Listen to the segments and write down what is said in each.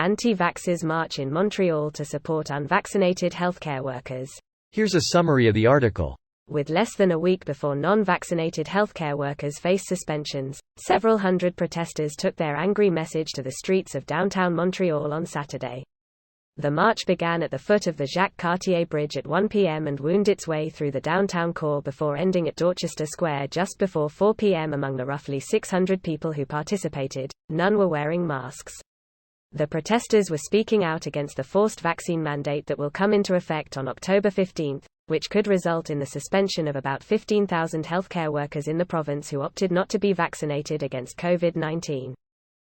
Anti-vaxxers march in Montreal to support unvaccinated healthcare workers. Here's a summary of the article. With less than a week before non-vaccinated healthcare workers face suspensions, several hundred protesters took their angry message to the streets of downtown Montreal on Saturday. The march began at the foot of the Jacques Cartier Bridge at 1 p.m. and wound its way through the downtown core before ending at Dorchester Square just before 4 p.m. Among the roughly 600 people who participated, none were wearing masks. The protesters were speaking out against the forced vaccine mandate that will come into effect on October 15, which could result in the suspension of about 15,000 healthcare workers in the province who opted not to be vaccinated against COVID-19.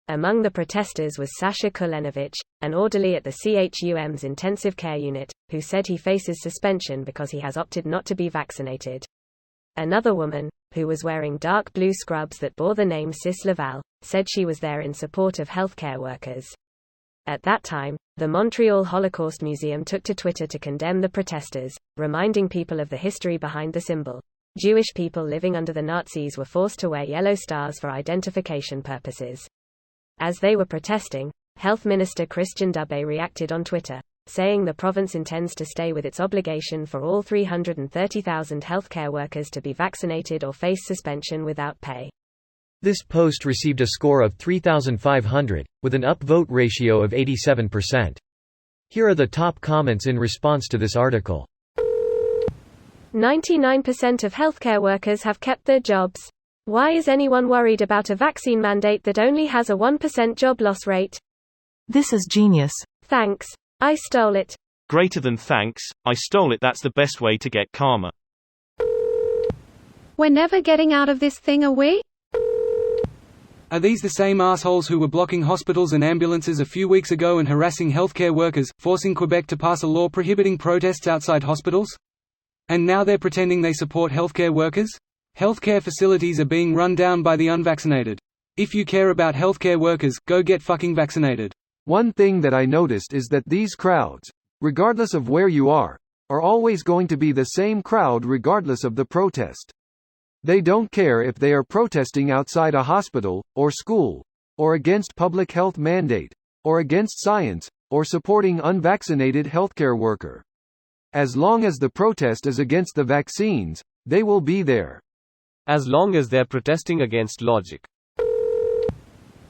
Among the protesters was Sasha Kulenovich, an orderly at the CHUM's intensive care unit, who said he faces suspension because he has opted not to be vaccinated. Another woman, who was wearing dark blue scrubs that bore the name Sis Laval, said she was there in support of healthcare workers. At that time, the Montreal Holocaust Museum took to Twitter to condemn the protesters, reminding people of the history behind the symbol. Jewish people living under the Nazis were forced to wear yellow stars for identification purposes. As they were protesting, Health Minister Christian Dubé reacted on Twitter, saying the province intends to stay with its obligation for all 330,000 healthcare workers to be vaccinated or face suspension without pay. This post received a score of 3,500, with an upvote ratio of 87%. Here are the top comments in response to this article. 99% of healthcare workers have kept their jobs. Why is anyone worried about a vaccine mandate that only has a 1% job loss rate? This is genius. Thanks. I stole it. Greater than thanks, I stole it. That's the best way to get karma. We're never getting out of this thing, are we? Are these the same assholes who were blocking hospitals and ambulances a few weeks ago and harassing healthcare workers, forcing Quebec to pass a law prohibiting protests outside hospitals? And now they're pretending they support healthcare workers? Healthcare facilities are being run down by the unvaccinated. If you care about healthcare workers, go get fucking vaccinated. One thing that I noticed is that these crowds, regardless of where you are always going to be the same crowd regardless of the protest. They don't care if they are protesting outside a hospital, or school, or against public health mandate, or against science, or supporting unvaccinated healthcare worker. As long as the protest is against the vaccines, they will be there. As long as they're protesting against logic.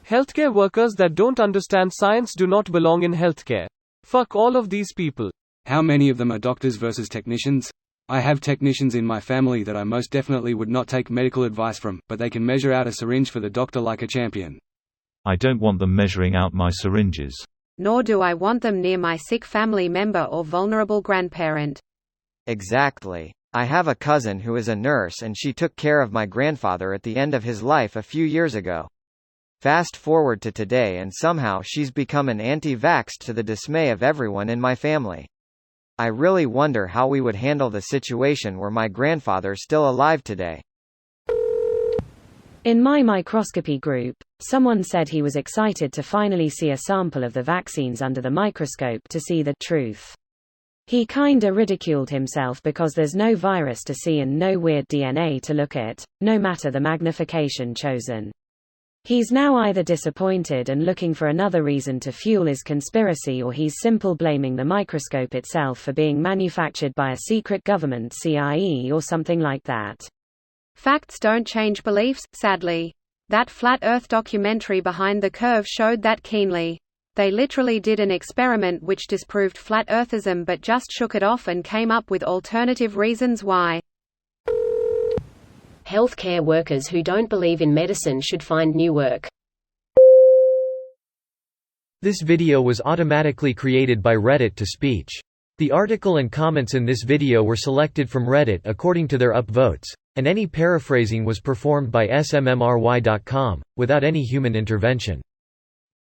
Healthcare workers that don't understand science do not belong in healthcare. Fuck all of these people. How many of them are doctors versus technicians? I have technicians in my family that I most definitely would not take medical advice from, but they can measure out a syringe for the doctor like a champion. I don't want them measuring out my syringes. Nor do I want them near my sick family member or vulnerable grandparent. Exactly. I have a cousin who is a nurse and she took care of my grandfather at the end of his life a few years ago. Fast forward to today and somehow she's become an anti-vaxxed to the dismay of everyone in my family. I really wonder how we would handle the situation were my grandfather still alive today. In my microscopy group, someone said he was excited to finally see a sample of the vaccines under the microscope to see the truth. He kinda ridiculed himself because there's no virus to see and no weird DNA to look at, no matter the magnification chosen. He's now either disappointed and looking for another reason to fuel his conspiracy, or he's simple blaming the microscope itself for being manufactured by a secret government CIE or something like that. Facts don't change beliefs, sadly. That Flat Earth documentary Behind the Curve showed that keenly. They literally did an experiment which disproved flat earthism but just shook it off and came up with alternative reasons why. Healthcare workers who don't believe in medicine should find new work. This video was automatically created by Reddit to speech. The article and comments in this video were selected from Reddit according to their upvotes, and any paraphrasing was performed by smmry.com, without any human intervention.